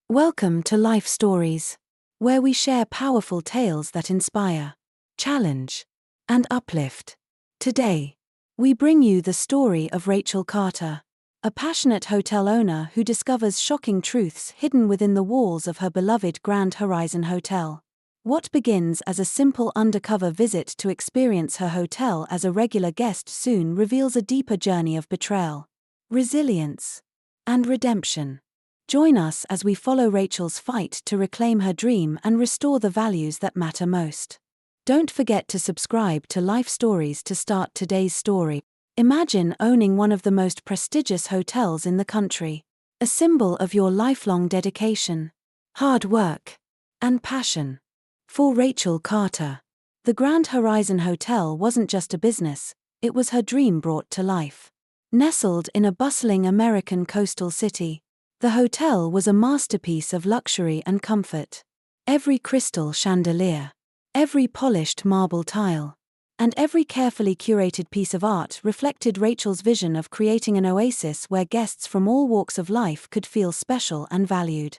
Welcome to Life Stories, where we share powerful tales that inspire, challenge, and uplift. Today, we bring you the story of Rachel Carter, a passionate hotel owner who discovers shocking truths hidden within the walls of her beloved Grand Horizon Hotel. What begins as a simple undercover visit to experience her hotel as a regular guest soon reveals a deeper journey of betrayal, resilience, and redemption. Join us as we follow Rachel's fight to reclaim her dream and restore the values that matter most. Don't forget to subscribe to Life Stories to start today's story. Imagine owning one of the most prestigious hotels in the country, a symbol of your lifelong dedication, hard work, and passion. For Rachel Carter, the Grand Horizon Hotel wasn't just a business, it was her dream brought to life. Nestled in a bustling American coastal city, the hotel was a masterpiece of luxury and comfort. Every crystal chandelier, every polished marble tile, and every carefully curated piece of art reflected Rachel's vision of creating an oasis where guests from all walks of life could feel special and valued.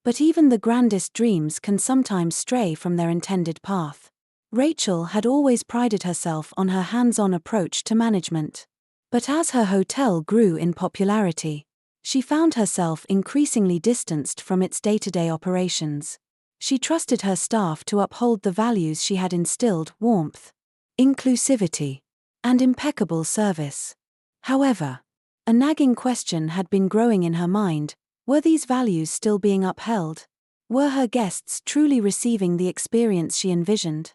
But even the grandest dreams can sometimes stray from their intended path. Rachel had always prided herself on her hands-on approach to management. But as her hotel grew in popularity, she found herself increasingly distanced from its day-to-day operations. She trusted her staff to uphold the values she had instilled: warmth, inclusivity, and impeccable service. However, a nagging question had been growing in her mind: were these values still being upheld? Were her guests truly receiving the experience she envisioned?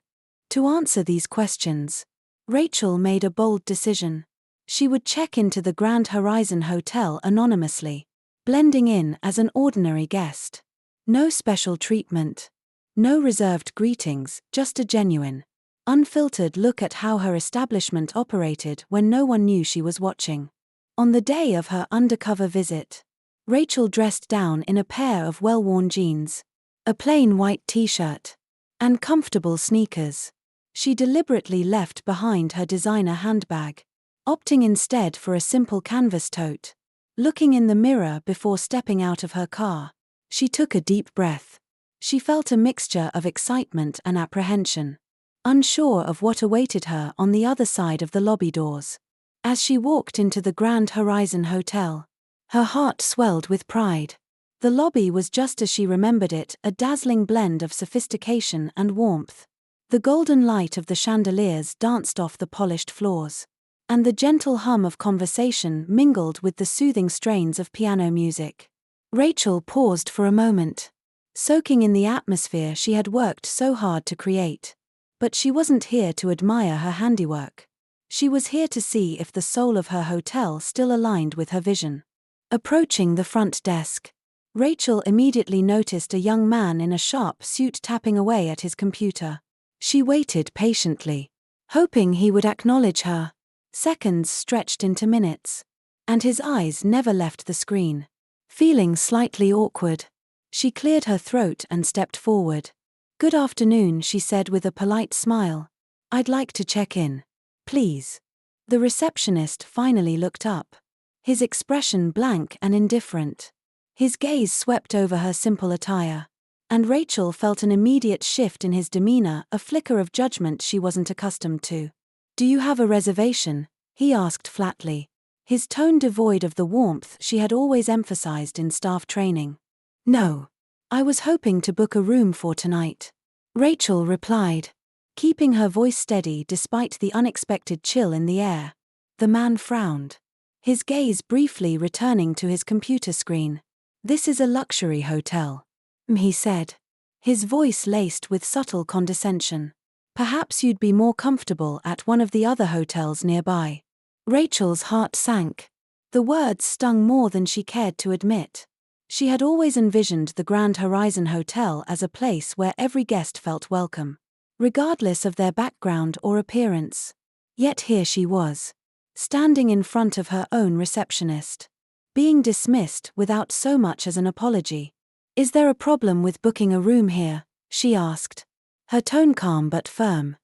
To answer these questions, Rachel made a bold decision. She would check into the Grand Horizon Hotel anonymously, blending in as an ordinary guest. No special treatment, no reserved greetings, just a genuine, unfiltered look at how her establishment operated when no one knew she was watching. On the day of her undercover visit, Rachel dressed down in a pair of well-worn jeans, a plain white t-shirt, and comfortable sneakers. She deliberately left behind her designer handbag, opting instead for a simple canvas tote. Looking in the mirror before stepping out of her car, she took a deep breath. She felt a mixture of excitement and apprehension, unsure of what awaited her on the other side of the lobby doors. As she walked into the Grand Horizon Hotel, her heart swelled with pride. The lobby was just as she remembered it, a dazzling blend of sophistication and warmth. The golden light of the chandeliers danced off the polished floors, and the gentle hum of conversation mingled with the soothing strains of piano music. Rachel paused for a moment, soaking in the atmosphere she had worked so hard to create. But she wasn't here to admire her handiwork. She was here to see if the soul of her hotel still aligned with her vision. Approaching the front desk, Rachel immediately noticed a young man in a sharp suit tapping away at his computer. She waited patiently, hoping he would acknowledge her. Seconds stretched into minutes, and his eyes never left the screen. Feeling slightly awkward, she cleared her throat and stepped forward. "Good afternoon," she said with a polite smile. "I'd like to check in, please." The receptionist finally looked up, his expression blank and indifferent. His gaze swept over her simple attire, and Rachel felt an immediate shift in his demeanor, a flicker of judgment she wasn't accustomed to. "Do you have a reservation?" he asked flatly, his tone devoid of the warmth she had always emphasized in staff training. "No. I was hoping to book a room for tonight," Rachel replied, keeping her voice steady despite the unexpected chill in the air. The man frowned, his gaze briefly returning to his computer screen. "This is a luxury hotel," he said, his voice laced with subtle condescension. "Perhaps you'd be more comfortable at one of the other hotels nearby." Rachel's heart sank. The words stung more than she cared to admit. She had always envisioned the Grand Horizon Hotel as a place where every guest felt welcome, regardless of their background or appearance. Yet here she was, standing in front of her own receptionist, being dismissed without so much as an apology. "Is there a problem with booking a room here?" she asked, her tone calm but firm.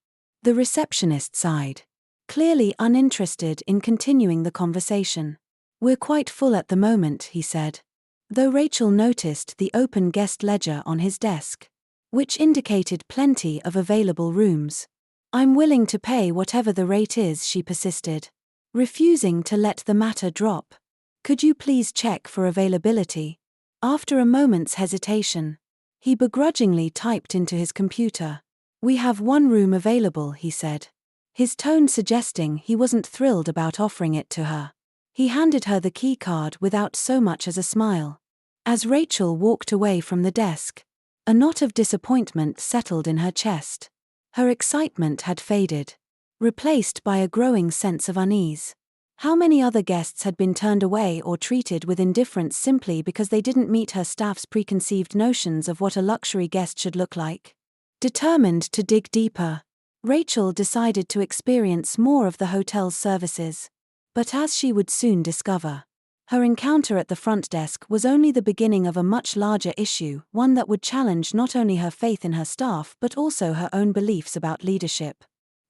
The receptionist sighed, clearly uninterested in continuing the conversation. "We're quite full at the moment," he said. though Rachel noticed the open guest ledger on his desk, which indicated plenty of available rooms. "I'm willing to pay whatever the rate is," she persisted, refusing to let the matter drop. "Could you please check for availability?" After a moment's hesitation, he begrudgingly typed into his computer. "We have one room available," he said, his tone suggesting he wasn't thrilled about offering it to her. He handed her the key card without so much as a smile. As Rachel walked away from the desk, a knot of disappointment settled in her chest. Her excitement had faded, replaced by a growing sense of unease. How many other guests had been turned away or treated with indifference simply because they didn't meet her staff's preconceived notions of what a luxury guest should look like? Determined to dig deeper, Rachel decided to experience more of the hotel's services. But as she would soon discover, her encounter at the front desk was only the beginning of a much larger issue, one that would challenge not only her faith in her staff but also her own beliefs about leadership,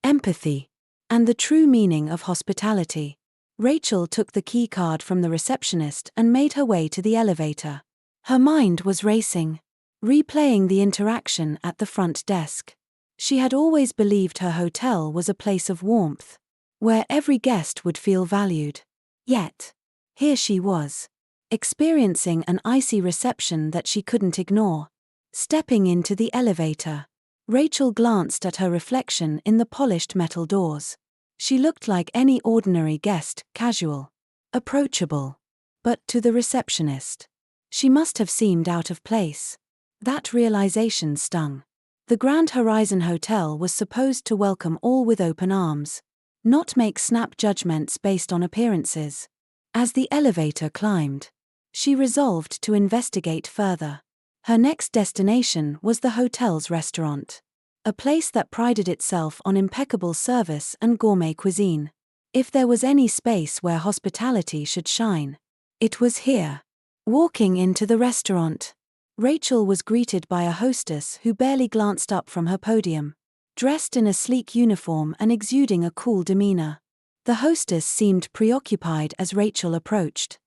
empathy, and the true meaning of hospitality. Rachel took the key card from the receptionist and made her way to the elevator. Her mind was racing, replaying the interaction at the front desk. She had always believed her hotel was a place of warmth, where every guest would feel valued. Yet, here she was, experiencing an icy reception that she couldn't ignore. Stepping into the elevator, Rachel glanced at her reflection in the polished metal doors. She looked like any ordinary guest, casual, approachable. But to the receptionist, she must have seemed out of place. That realization stung. The Grand Horizon Hotel was supposed to welcome all with open arms, not make snap judgments based on appearances. As the elevator climbed, she resolved to investigate further. Her next destination was the hotel's restaurant, a place that prided itself on impeccable service and gourmet cuisine. If there was any space where hospitality should shine, it was here. Walking into the restaurant, Rachel was greeted by a hostess who barely glanced up from her podium. Dressed in a sleek uniform and exuding a cool demeanor, the hostess seemed preoccupied as Rachel approached.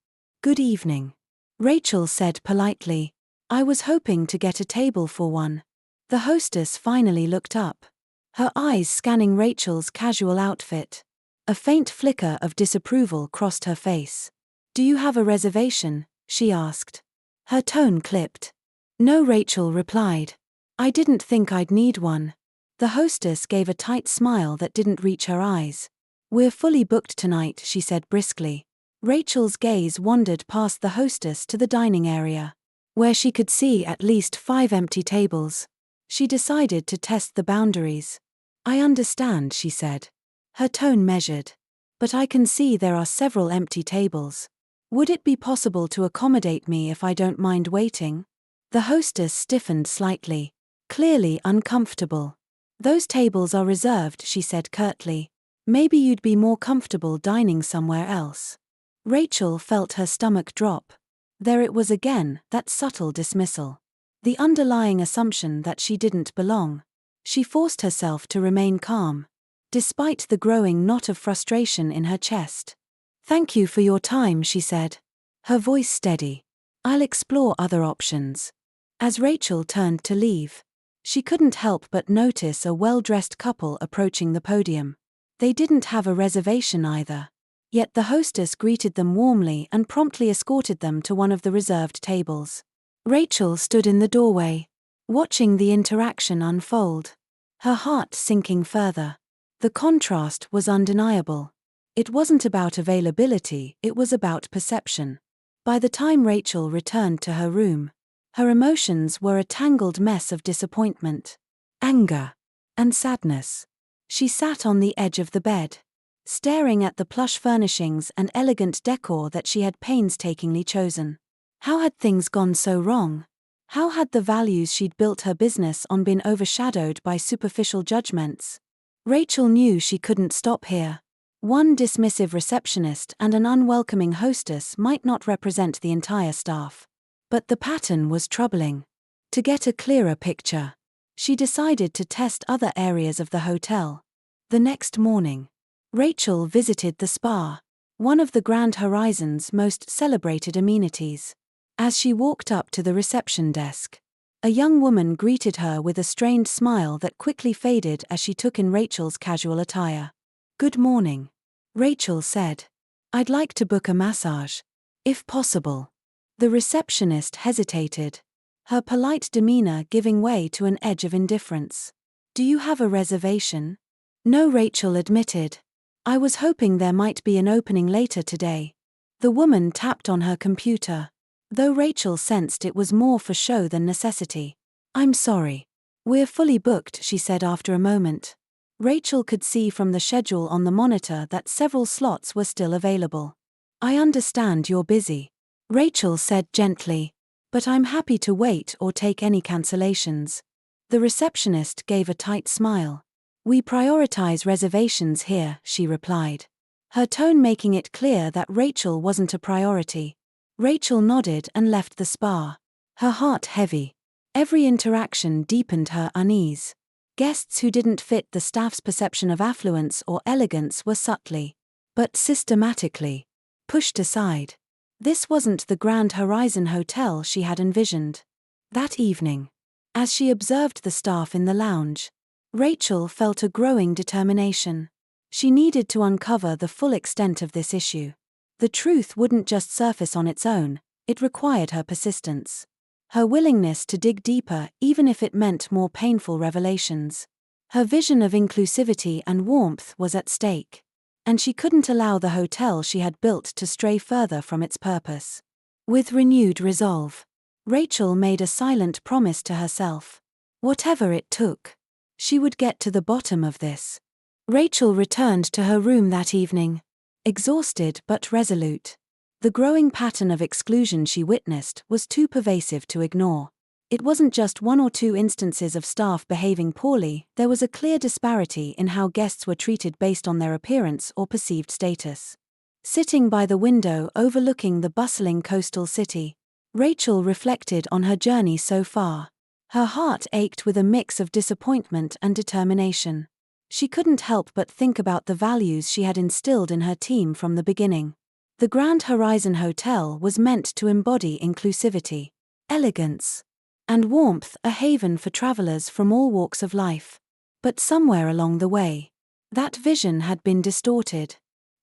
"Good evening," Rachel said politely. "I was hoping to get a table for one." The hostess finally looked up, her eyes scanning Rachel's casual outfit. A faint flicker of disapproval crossed her face. "Do you have a reservation?" she asked. Her tone clipped. "No," Rachel replied. "I didn't think I'd need one." The hostess gave a tight smile that didn't reach her eyes. "We're fully booked tonight," she said briskly. Rachel's gaze wandered past the hostess to the dining area, where she could see at least 5 empty tables. She decided to test the boundaries. "I understand," she said, her tone measured, "but I can see there are several empty tables. Would it be possible to accommodate me if I don't mind waiting?" The hostess stiffened slightly, clearly uncomfortable. "Those tables are reserved," she said curtly. "Maybe you'd be more comfortable dining somewhere else." Rachel felt her stomach drop. There it was again, that subtle dismissal. The underlying assumption that she didn't belong. She forced herself to remain calm, despite the growing knot of frustration in her chest. "Thank you for your time," she said, her voice steady. "I'll explore other options." As Rachel turned to leave, she couldn't help but notice a well-dressed couple approaching the podium. They didn't have a reservation either. Yet the hostess greeted them warmly and promptly escorted them to one of the reserved tables. Rachel stood in the doorway, watching the interaction unfold, her heart sinking further. The contrast was undeniable. It wasn't about availability, it was about perception. By the time Rachel returned to her room, her emotions were a tangled mess of disappointment, anger, and sadness. She sat on the edge of the bed, staring at the plush furnishings and elegant decor that she had painstakingly chosen. How had things gone so wrong? How had the values she'd built her business on been overshadowed by superficial judgments? Rachel knew she couldn't stop here. One dismissive receptionist and an unwelcoming hostess might not represent the entire staff. But the pattern was troubling. To get a clearer picture, she decided to test other areas of the hotel. The next morning, Rachel visited the spa, one of the Grand Horizon's most celebrated amenities. As she walked up to the reception desk, a young woman greeted her with a strained smile that quickly faded as she took in Rachel's casual attire. "Good morning," Rachel said. "I'd like to book a massage, if possible." The receptionist hesitated, her polite demeanor giving way to an edge of indifference. "Do you have a reservation?" "No," Rachel admitted. "I was hoping there might be an opening later today." The woman tapped on her computer, though Rachel sensed it was more for show than necessity. "I'm sorry. We're fully booked," she said after a moment. Rachel could see from the schedule on the monitor that several slots were still available. "I understand you're busy," Rachel said gently, "but I'm happy to wait or take any cancellations." The receptionist gave a tight smile. "We prioritize reservations here," she replied, her tone making it clear that Rachel wasn't a priority. Rachel nodded and left the spa, her heart heavy. Every interaction deepened her unease. Guests who didn't fit the staff's perception of affluence or elegance were subtly, but systematically, pushed aside. This wasn't the Grand Horizon Hotel she had envisioned. That evening, as she observed the staff in the lounge, Rachel felt a growing determination. She needed to uncover the full extent of this issue. The truth wouldn't just surface on its own, it required her persistence. Her willingness to dig deeper even if it meant more painful revelations. Her vision of inclusivity and warmth was at stake, and she couldn't allow the hotel she had built to stray further from its purpose. With renewed resolve, Rachel made a silent promise to herself. Whatever it took, she would get to the bottom of this. Rachel returned to her room that evening, exhausted but resolute. The growing pattern of exclusion she witnessed was too pervasive to ignore. It wasn't just one or two instances of staff behaving poorly, there was a clear disparity in how guests were treated based on their appearance or perceived status. Sitting by the window overlooking the bustling coastal city, Rachel reflected on her journey so far. Her heart ached with a mix of disappointment and determination. She couldn't help but think about the values she had instilled in her team from the beginning. The Grand Horizon Hotel was meant to embody inclusivity, elegance, and warmth, a haven for travelers from all walks of life. But somewhere along the way, that vision had been distorted.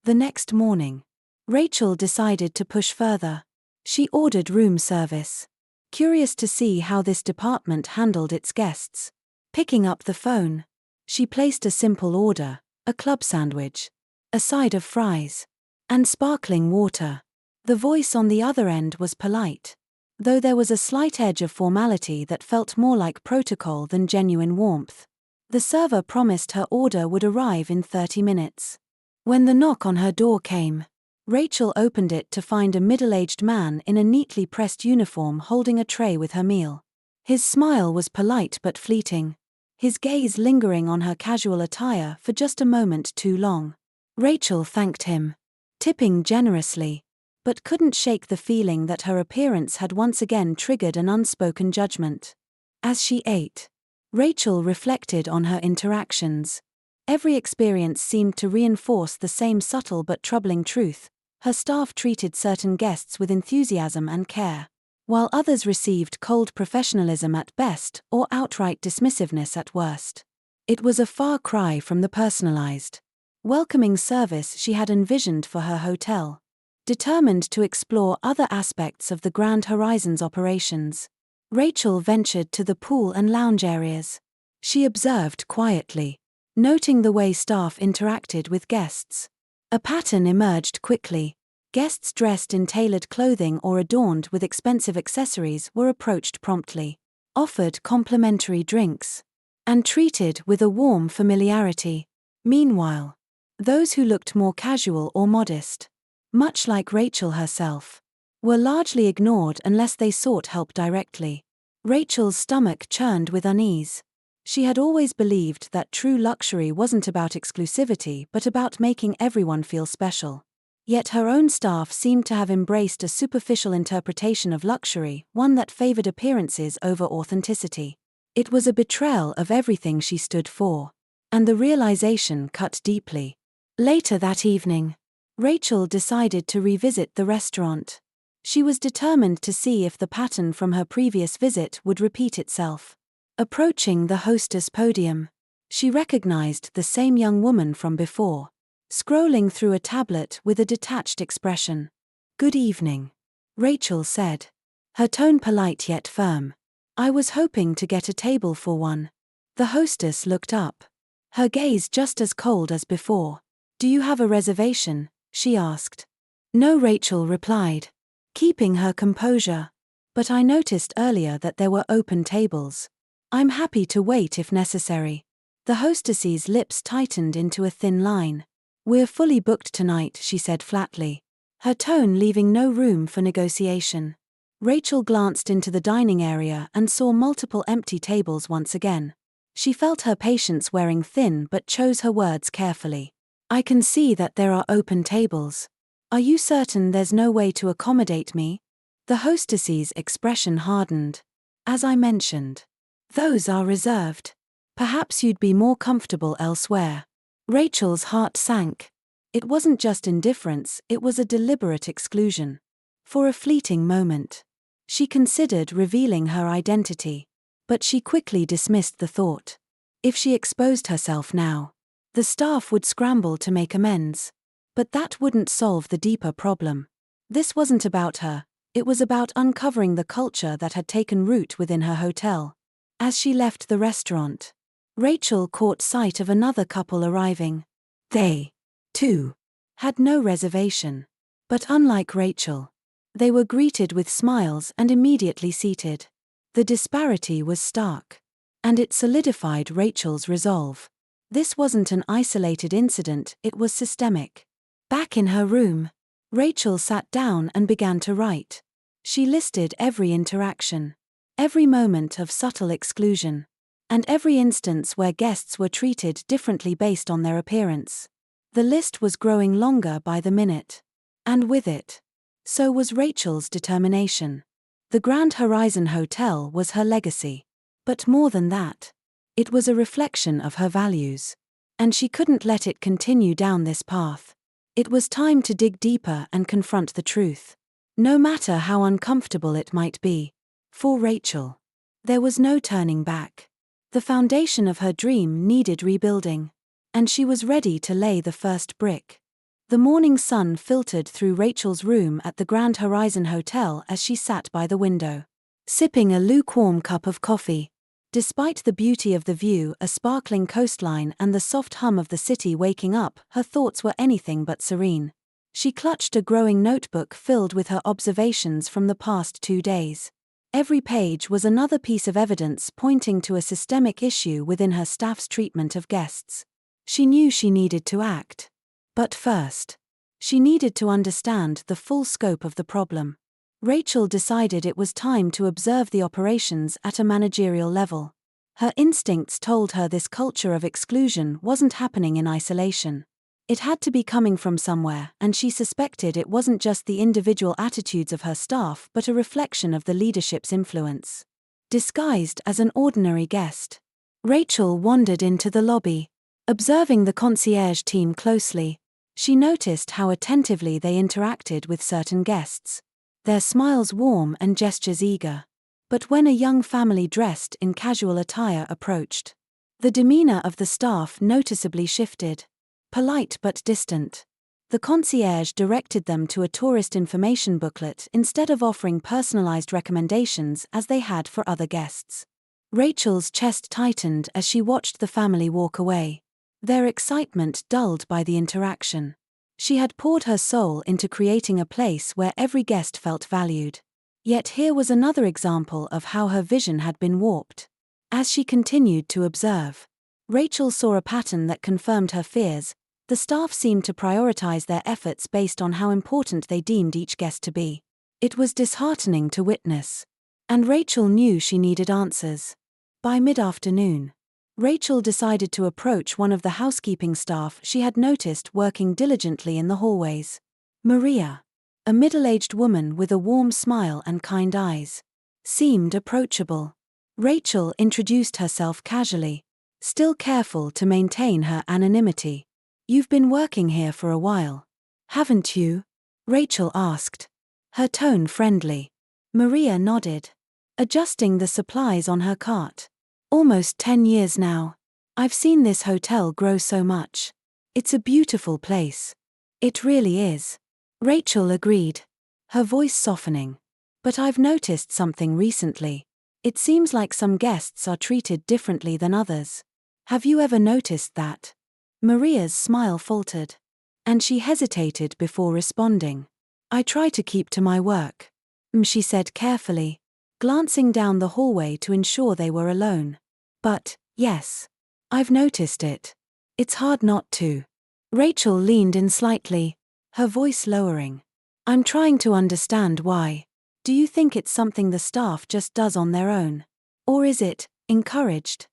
The next morning, Rachel decided to push further. She ordered room service, curious to see how this department handled its guests. Picking up the phone, she placed a simple order, a club sandwich, a side of fries, and sparkling water. The voice on the other end was polite, though there was a slight edge of formality that felt more like protocol than genuine warmth. The server promised her order would arrive in 30 minutes. When the knock on her door came, Rachel opened it to find a middle-aged man in a neatly pressed uniform holding a tray with her meal. His smile was polite but fleeting, his gaze lingering on her casual attire for just a moment too long. Rachel thanked him, tipping generously, but couldn't shake the feeling that her appearance had once again triggered an unspoken judgment. As she ate, Rachel reflected on her interactions. Every experience seemed to reinforce the same subtle but troubling truth. Her staff treated certain guests with enthusiasm and care, while others received cold professionalism at best or outright dismissiveness at worst. It was a far cry from the personalized, welcoming service she had envisioned for her hotel. Determined to explore other aspects of the Grand Horizon's operations, Rachel ventured to the pool and lounge areas. She observed quietly, noting the way staff interacted with guests. A pattern emerged quickly. Guests dressed in tailored clothing or adorned with expensive accessories were approached promptly, offered complimentary drinks, and treated with a warm familiarity. Meanwhile, those who looked more casual or modest, much like Rachel herself, were largely ignored unless they sought help directly. Rachel's stomach churned with unease. She had always believed that true luxury wasn't about exclusivity but about making everyone feel special. Yet her own staff seemed to have embraced a superficial interpretation of luxury, one that favored appearances over authenticity. It was a betrayal of everything she stood for, and the realization cut deeply. Later that evening, Rachel decided to revisit the restaurant. She was determined to see if the pattern from her previous visit would repeat itself. Approaching the hostess podium, she recognized the same young woman from before, scrolling through a tablet with a detached expression. "Good evening," Rachel said, her tone polite yet firm. "I was hoping to get a table for one." The hostess looked up, her gaze just as cold as before. "Do you have a reservation?" she asked. "No," Rachel replied, keeping her composure. "But I noticed earlier that there were open tables. I'm happy to wait if necessary." The hostess's lips tightened into a thin line. "We're fully booked tonight," she said flatly, her tone leaving no room for negotiation. Rachel glanced into the dining area and saw multiple empty tables once again. She felt her patience wearing thin but chose her words carefully. "I can see that there are open tables. Are you certain there's no way to accommodate me?" The hostess's expression hardened. "As I mentioned, those are reserved. Perhaps you'd be more comfortable elsewhere." Rachel's heart sank. It wasn't just indifference, it was a deliberate exclusion. For a fleeting moment, she considered revealing her identity. But she quickly dismissed the thought. If she exposed herself now, the staff would scramble to make amends. But that wouldn't solve the deeper problem. This wasn't about her, it was about uncovering the culture that had taken root within her hotel. As she left the restaurant, Rachel caught sight of another couple arriving. They, too, had no reservation. But unlike Rachel, they were greeted with smiles and immediately seated. The disparity was stark, and it solidified Rachel's resolve. This wasn't an isolated incident, it was systemic. Back in her room, Rachel sat down and began to write. She listed every interaction, every moment of subtle exclusion, and every instance where guests were treated differently based on their appearance. The list was growing longer by the minute. And with it, so was Rachel's determination. The Grand Horizon Hotel was her legacy. But more than that, it was a reflection of her values. And she couldn't let it continue down this path. It was time to dig deeper and confront the truth. No matter how uncomfortable it might be. For Rachel, there was no turning back. The foundation of her dream needed rebuilding. And she was ready to lay the first brick. The morning sun filtered through Rachel's room at the Grand Horizon Hotel as she sat by the window, sipping a lukewarm cup of coffee. Despite the beauty of the view, a sparkling coastline and the soft hum of the city waking up, her thoughts were anything but serene. She clutched a growing notebook filled with her observations from the past 2 days. Every page was another piece of evidence pointing to a systemic issue within her staff's treatment of guests. She knew she needed to act. But first, she needed to understand the full scope of the problem. Rachel decided it was time to observe the operations at a managerial level. Her instincts told her this culture of exclusion wasn't happening in isolation. It had to be coming from somewhere, and she suspected it wasn't just the individual attitudes of her staff but a reflection of the leadership's influence. Disguised as an ordinary guest, Rachel wandered into the lobby. Observing the concierge team closely, she noticed how attentively they interacted with certain guests, their smiles warm and gestures eager. But when a young family dressed in casual attire approached, the demeanor of the staff noticeably shifted. Polite but distant, the concierge directed them to a tourist information booklet instead of offering personalized recommendations as they had for other guests. Rachel's chest tightened as she watched the family walk away, their excitement dulled by the interaction. She had poured her soul into creating a place where every guest felt valued. Yet here was another example of how her vision had been warped. As she continued to observe, Rachel saw a pattern that confirmed her fears. The staff seemed to prioritize their efforts based on how important they deemed each guest to be. It was disheartening to witness. And Rachel knew she needed answers. By mid-afternoon, Rachel decided to approach one of the housekeeping staff she had noticed working diligently in the hallways. Maria, a middle-aged woman with a warm smile and kind eyes, seemed approachable. Rachel introduced herself casually, still careful to maintain her anonymity. "You've been working here for a while, haven't you?" Rachel asked. her tone friendly. Maria nodded, adjusting the supplies on her cart. Almost 10 years now. I've seen this hotel grow so much. It's a beautiful place. It really is. Rachel agreed, her voice softening. But I've noticed something recently. It seems like some guests are treated differently than others. Have you ever noticed that? Maria's smile faltered, and she hesitated before responding. I try to keep to my work, she said carefully, glancing down the hallway to ensure they were alone. But, yes, I've noticed it. It's hard not to. Rachel leaned in slightly, her voice lowering. I'm trying to understand why. Do you think it's something the staff just does on their own? Or is it encouraged?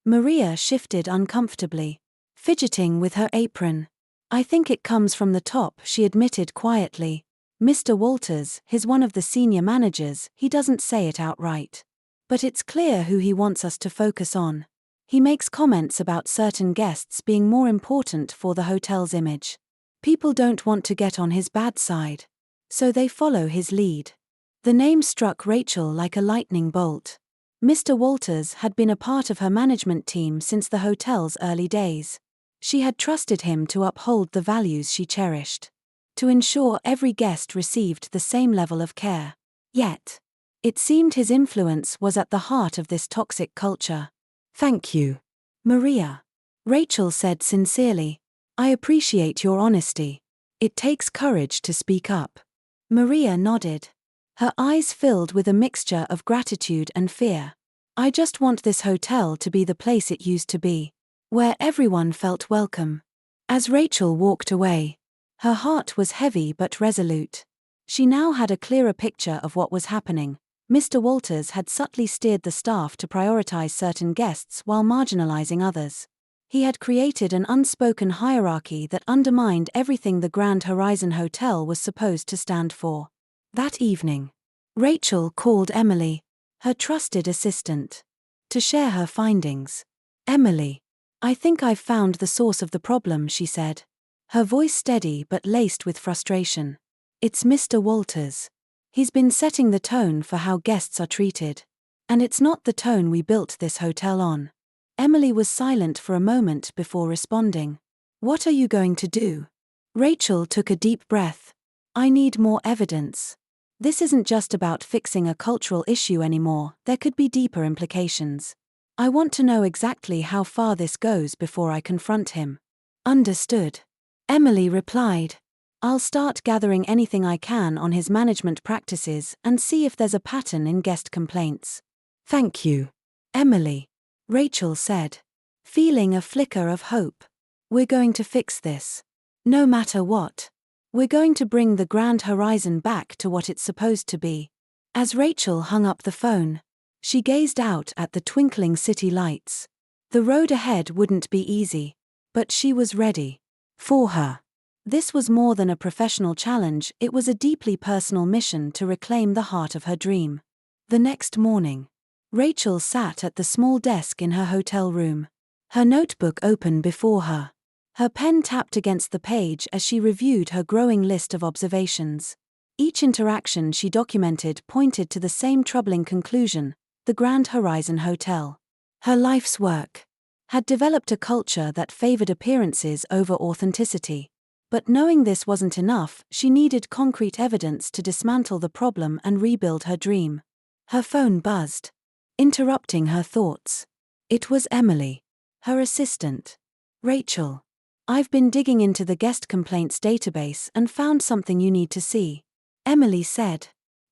Maria shifted uncomfortably, fidgeting with her apron. I think it comes from the top, she admitted quietly. Mr. Walters, he's one of the senior managers, he doesn't say it outright. But it's clear who he wants us to focus on. He makes comments about certain guests being more important for the hotel's image. People don't want to get on his bad side, so they follow his lead. The name struck Rachel like a lightning bolt. Mr. Walters had been a part of her management team since the hotel's early days. She had trusted him to uphold the values she cherished, to ensure every guest received the same level of care. Yet, it seemed his influence was at the heart of this toxic culture. Thank you, Maria. Rachel said sincerely. I appreciate your honesty. It takes courage to speak up. Maria nodded, her eyes filled with a mixture of gratitude and fear. I just want this hotel to be the place it used to be, where everyone felt welcome. As Rachel walked away, her heart was heavy but resolute. She now had a clearer picture of what was happening. Mr. Walters had subtly steered the staff to prioritize certain guests while marginalizing others. He had created an unspoken hierarchy that undermined everything the Grand Horizon Hotel was supposed to stand for. That evening, Rachel called Emily, her trusted assistant, to share her findings. Emily, I think I've found the source of the problem, she said, her voice steady but laced with frustration. It's Mr. Walters. He's been setting the tone for how guests are treated. And it's not the tone we built this hotel on. Emily was silent for a moment before responding. What are you going to do? Rachel took a deep breath. I need more evidence. This isn't just about fixing a cultural issue anymore, there could be deeper implications. I want to know exactly how far this goes before I confront him. Understood. Emily replied. I'll start gathering anything I can on his management practices and see if there's a pattern in guest complaints. Thank you, Emily, Rachel said, feeling a flicker of hope. We're going to fix this. No matter what. We're going to bring the Grand Horizon back to what it's supposed to be. As Rachel hung up the phone, she gazed out at the twinkling city lights. The road ahead wouldn't be easy, but she was ready. For her, this was more than a professional challenge, it was a deeply personal mission to reclaim the heart of her dream. The next morning, Rachel sat at the small desk in her hotel room, her notebook open before her. Her pen tapped against the page as she reviewed her growing list of observations. Each interaction she documented pointed to the same troubling conclusion: the Grand Horizon Hotel, her life's work, had developed a culture that favored appearances over authenticity. But knowing this wasn't enough, she needed concrete evidence to dismantle the problem and rebuild her dream. Her phone buzzed, interrupting her thoughts. It was Emily, her assistant. Rachel, I've been digging into the guest complaints database and found something you need to see, Emily said,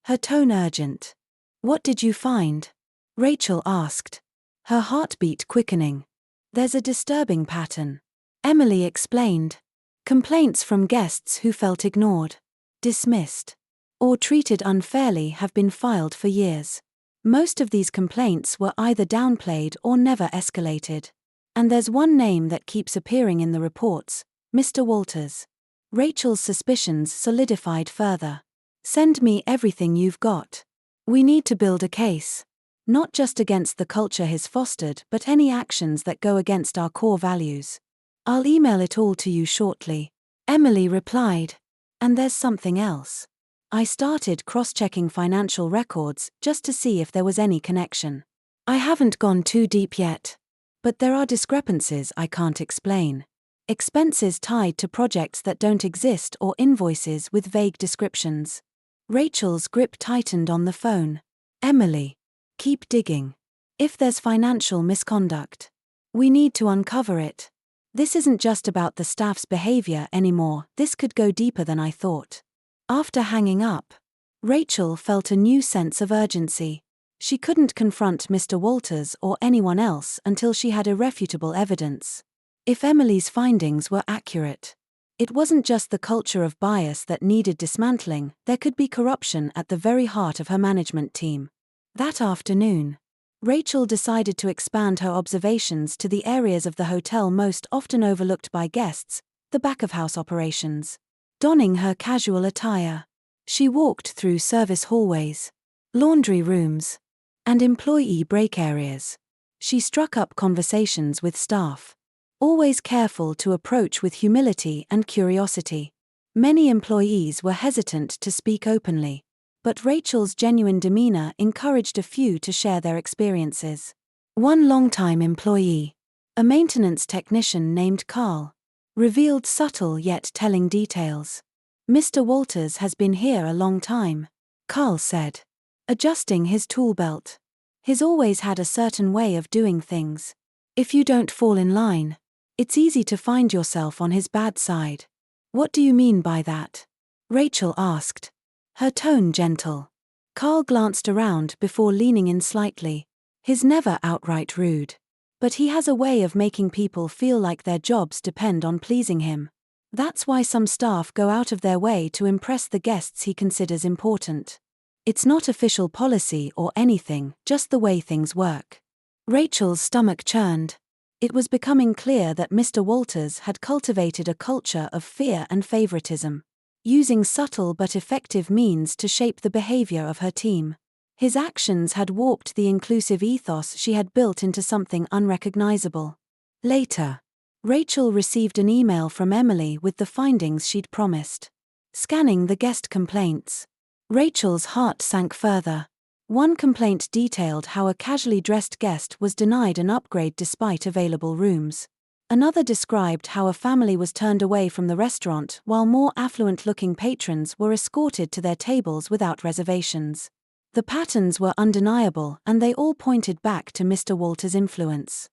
her tone urgent. What did you find? Rachel asked, her heartbeat quickening. There's a disturbing pattern, Emily explained. Complaints from guests who felt ignored, dismissed, or treated unfairly have been filed for years. Most of these complaints were either downplayed or never escalated. And there's one name that keeps appearing in the reports: Mr. Walters. Rachel's suspicions solidified further. Send me everything you've got. We need to build a case. Not just against the culture he's fostered, but any actions that go against our core values. I'll email it all to you shortly, Emily replied. And there's something else. I started cross-checking financial records just to see if there was any connection. I haven't gone too deep yet. But there are discrepancies I can't explain. Expenses tied to projects that don't exist or invoices with vague descriptions. Rachel's grip tightened on the phone. Emily, keep digging. If there's financial misconduct, we need to uncover it. This isn't just about the staff's behavior anymore, this could go deeper than I thought. After hanging up, Rachel felt a new sense of urgency. She couldn't confront Mr. Walters or anyone else until she had irrefutable evidence. If Emily's findings were accurate, it wasn't just the culture of bias that needed dismantling, there could be corruption at the very heart of her management team. That afternoon, Rachel decided to expand her observations to the areas of the hotel most often overlooked by guests, the back-of-house operations. Donning her casual attire, she walked through service hallways, laundry rooms, and employee break areas. She struck up conversations with staff, always careful to approach with humility and curiosity. Many employees were hesitant to speak openly, but Rachel's genuine demeanor encouraged a few to share their experiences. One longtime employee, a maintenance technician named Carl, revealed subtle yet telling details. "Mr. Walters has been here a long time," Carl said, adjusting his tool belt. "He's always had a certain way of doing things. If you don't fall in line, it's easy to find yourself on his bad side." "What do you mean by that?" Rachel asked, her tone gentle. Carl glanced around before leaning in slightly. "He's never outright rude. But he has a way of making people feel like their jobs depend on pleasing him. That's why some staff go out of their way to impress the guests he considers important. It's not official policy or anything, just the way things work." Rachel's stomach churned. It was becoming clear that Mr. Walters had cultivated a culture of fear and favoritism, using subtle but effective means to shape the behavior of her team. His actions had warped the inclusive ethos she had built into something unrecognizable. Later, Rachel received an email from Emily with the findings she'd promised. Scanning the guest complaints, Rachel's heart sank further. One complaint detailed how a casually dressed guest was denied an upgrade despite available rooms. Another described how a family was turned away from the restaurant while more affluent-looking patrons were escorted to their tables without reservations. The patterns were undeniable and they all pointed back to Mr. Walters' influence.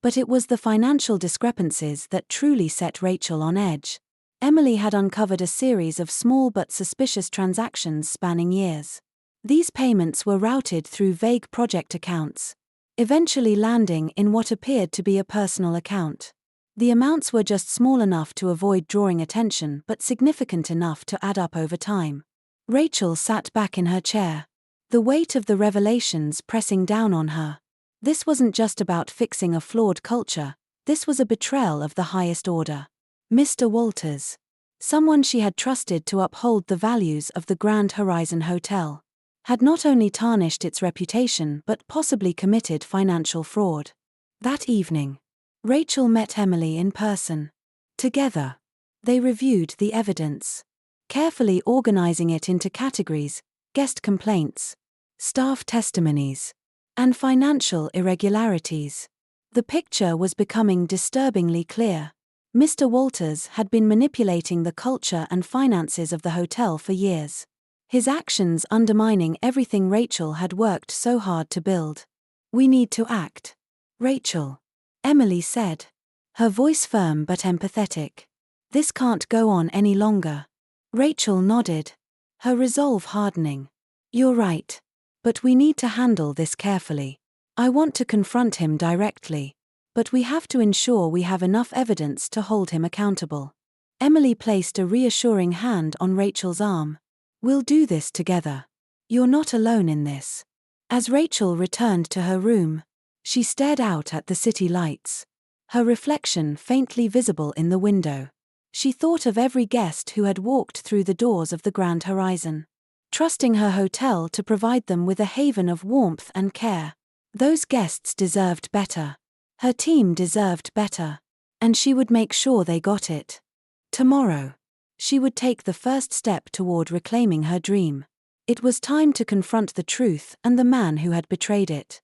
But it was the financial discrepancies that truly set Rachel on edge. Emily had uncovered a series of small but suspicious transactions spanning years. These payments were routed through vague project accounts, eventually landing in what appeared to be a personal account. The amounts were just small enough to avoid drawing attention but significant enough to add up over time. Rachel sat back in her chair, the weight of the revelations pressing down on her. This wasn't just about fixing a flawed culture, this was a betrayal of the highest order. Mr. Walters, someone she had trusted to uphold the values of the Grand Horizon Hotel, had not only tarnished its reputation but possibly committed financial fraud. That evening, Rachel met Emily in person. Together, they reviewed the evidence, carefully organizing it into categories: guest complaints, staff testimonies, and financial irregularities. The picture was becoming disturbingly clear. Mr. Walters had been manipulating the culture and finances of the hotel for years, his actions undermining everything Rachel had worked so hard to build. "We need to act, Rachel," Emily said, her voice firm but empathetic. "This can't go on any longer." Rachel nodded, her resolve hardening. "You're right. But we need to handle this carefully. I want to confront him directly, but we have to ensure we have enough evidence to hold him accountable." Emily placed a reassuring hand on Rachel's arm. "We'll do this together. You're not alone in this." As Rachel returned to her room, she stared out at the city lights, her reflection faintly visible in the window. She thought of every guest who had walked through the doors of the Grand Horizon, trusting her hotel to provide them with a haven of warmth and care. Those guests deserved better. Her team deserved better. And she would make sure they got it. Tomorrow, She would take the first step toward reclaiming her dream. It was time to confront the truth and the man who had betrayed it.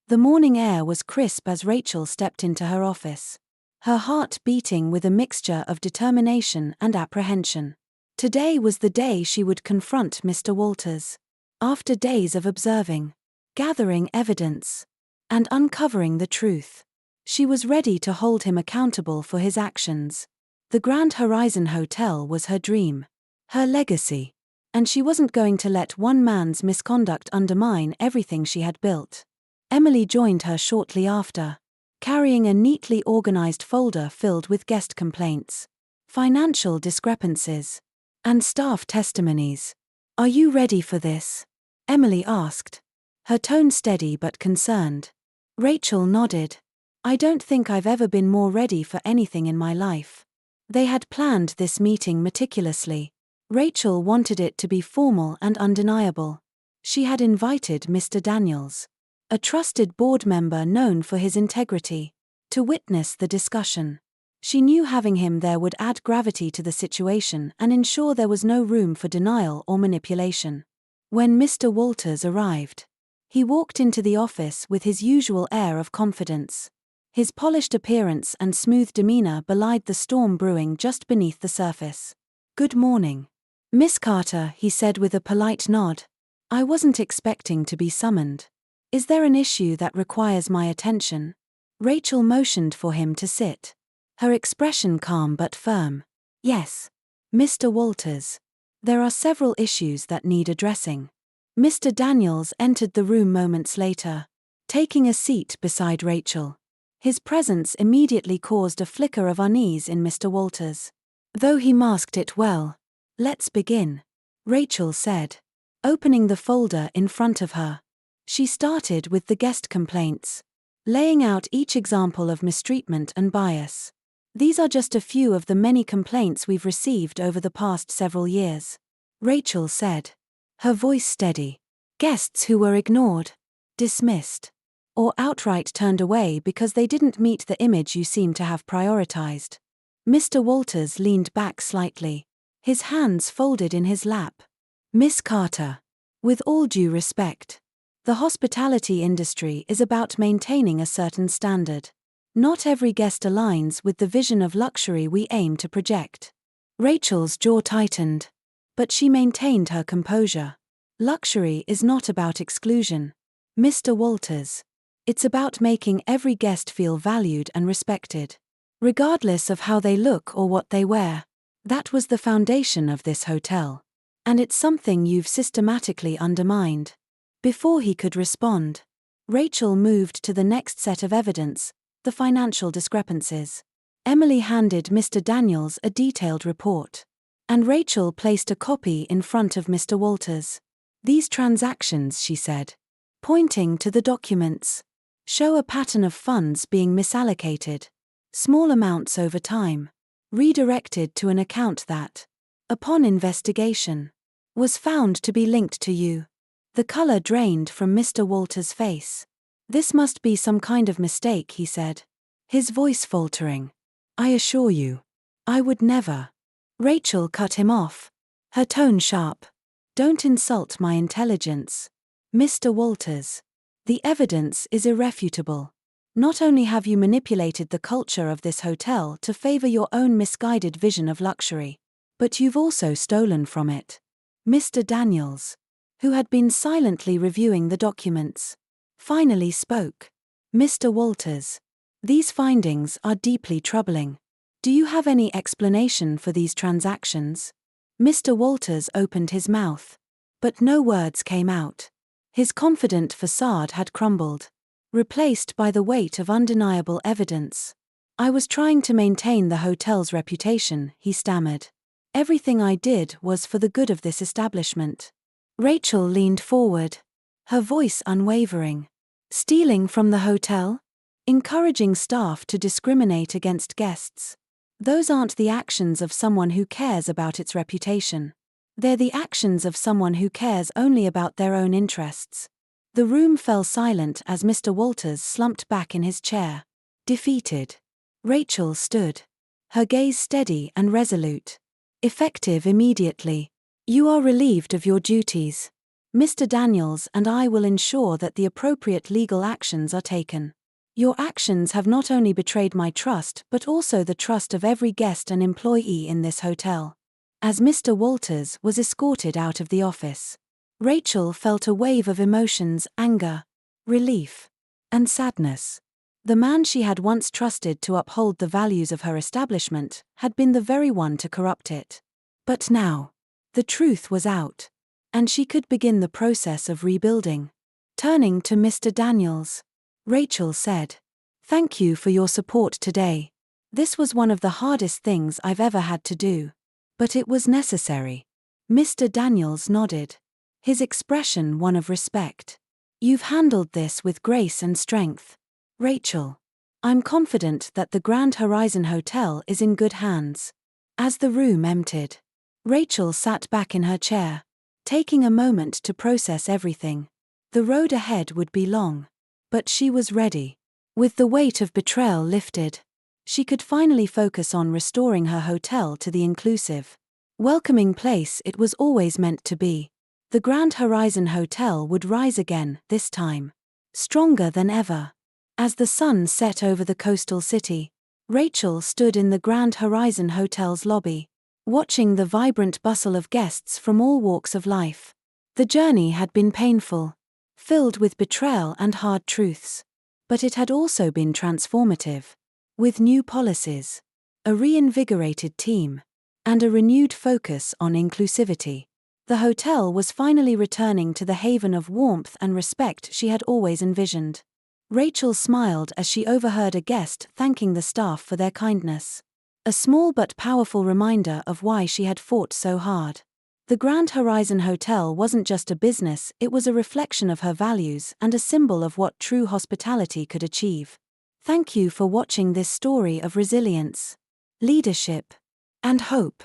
The morning air was crisp as Rachel stepped into her office. Her heart beating with a mixture of determination and apprehension. Today was the day she would confront Mr. Walters. After days of observing, gathering evidence, and uncovering the truth, she was ready to hold him accountable for his actions. The Grand Horizon Hotel was her dream, her legacy, and she wasn't going to let one man's misconduct undermine everything she had built. Emily joined her shortly after, carrying a neatly organized folder filled with guest complaints, financial discrepancies, and staff testimonies. "Are you ready for this?" Emily asked, her tone steady but concerned. Rachel nodded. "I don't think I've ever been more ready for anything in my life." They had planned this meeting meticulously. Rachel wanted it to be formal and undeniable. She had invited Mr. Daniels, a trusted board member known for his integrity, to witness the discussion. She knew having him there would add gravity to the situation and ensure there was no room for denial or manipulation. When Mr. Walters arrived, he walked into the office with his usual air of confidence. His polished appearance and smooth demeanor belied the storm brewing just beneath the surface. "Good morning, Miss Carter," he said with a polite nod. "I wasn't expecting to be summoned. Is there an issue that requires my attention?" Rachel motioned for him to sit, her expression calm but firm. "Yes, Mr. Walters. There are several issues that need addressing." Mr. Daniels entered the room moments later, taking a seat beside Rachel. His presence immediately caused a flicker of unease in Mr. Walters, though he masked it well. "Let's begin," Rachel said, opening the folder in front of her. She started with the guest complaints, laying out each example of mistreatment and bias. "These are just a few of the many complaints we've received over the past several years," Rachel said, her voice steady. "Guests who were ignored, dismissed, or outright turned away because they didn't meet the image you seem to have prioritized." Mr. Walters leaned back slightly, his hands folded in his lap. "Miss Carter, with all due respect, the hospitality industry is about maintaining a certain standard. Not every guest aligns with the vision of luxury we aim to project." Rachel's jaw tightened, but she maintained her composure. "Luxury is not about exclusion, Mr. Walters. It's about making every guest feel valued and respected, regardless of how they look or what they wear. That was the foundation of this hotel, and it's something you've systematically undermined." Before he could respond, Rachel moved to the next set of evidence, the financial discrepancies. Emily handed Mr. Daniels a detailed report, and Rachel placed a copy in front of Mr. Walters. "These transactions," she said, pointing to the documents, "show a pattern of funds being misallocated, small amounts over time, redirected to an account that, upon investigation, was found to be linked to you." The color drained from Mr. Walters' face. "This must be some kind of mistake," he said, his voice faltering. "I assure you, I would never." Rachel cut him off, her tone sharp. "Don't insult my intelligence, Mr. Walters. The evidence is irrefutable. Not only have you manipulated the culture of this hotel to favor your own misguided vision of luxury, but you've also stolen from it." Mr. Daniels, who had been silently reviewing the documents, finally spoke. "Mr. Walters, these findings are deeply troubling. Do you have any explanation for these transactions?" Mr. Walters opened his mouth, but no words came out. His confident facade had crumbled, replaced by the weight of undeniable evidence. "I was trying to maintain the hotel's reputation," he stammered. "Everything I did was for the good of this establishment." Rachel leaned forward, her voice unwavering. "Stealing from the hotel? Encouraging staff to discriminate against guests? Those aren't the actions of someone who cares about its reputation. They're the actions of someone who cares only about their own interests." The room fell silent as Mr. Walters slumped back in his chair, defeated. Rachel stood, her gaze steady and resolute. Effective immediately. You are relieved of your duties. Mr. Daniels and I will ensure that the appropriate legal actions are taken. Your actions have not only betrayed my trust but also the trust of every guest and employee in this hotel. As Mr. Walters was escorted out of the office, Rachel felt a wave of emotions: anger, relief, and sadness. The man she had once trusted to uphold the values of her establishment had been the very one to corrupt it. But now, the truth was out, and she could begin the process of rebuilding. Turning to Mr. Daniels, Rachel said, "Thank you for your support today. This was one of the hardest things I've ever had to do. But it was necessary." Mr. Daniels nodded, his expression one of respect. "You've handled this with grace and strength, Rachel. I'm confident that the Grand Horizon Hotel is in good hands." As the room emptied, Rachel sat back in her chair, taking a moment to process everything. The road ahead would be long, but she was ready. With the weight of betrayal lifted, she could finally focus on restoring her hotel to the inclusive, welcoming place it was always meant to be. The Grand Horizon Hotel would rise again, this time, stronger than ever. As the sun set over the coastal city, Rachel stood in the Grand Horizon Hotel's lobby, watching the vibrant bustle of guests from all walks of life. The journey had been painful, filled with betrayal and hard truths. But it had also been transformative. With new policies, a reinvigorated team, and a renewed focus on inclusivity, the hotel was finally returning to the haven of warmth and respect she had always envisioned. Rachel smiled as she overheard a guest thanking the staff for their kindness. A small but powerful reminder of why she had fought so hard. The Grand Horizon Hotel wasn't just a business, it was a reflection of her values and a symbol of what true hospitality could achieve. Thank you for watching this story of resilience, leadership, and hope.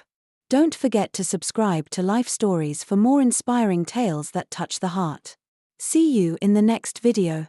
Don't forget to subscribe to Life Stories for more inspiring tales that touch the heart. See you in the next video.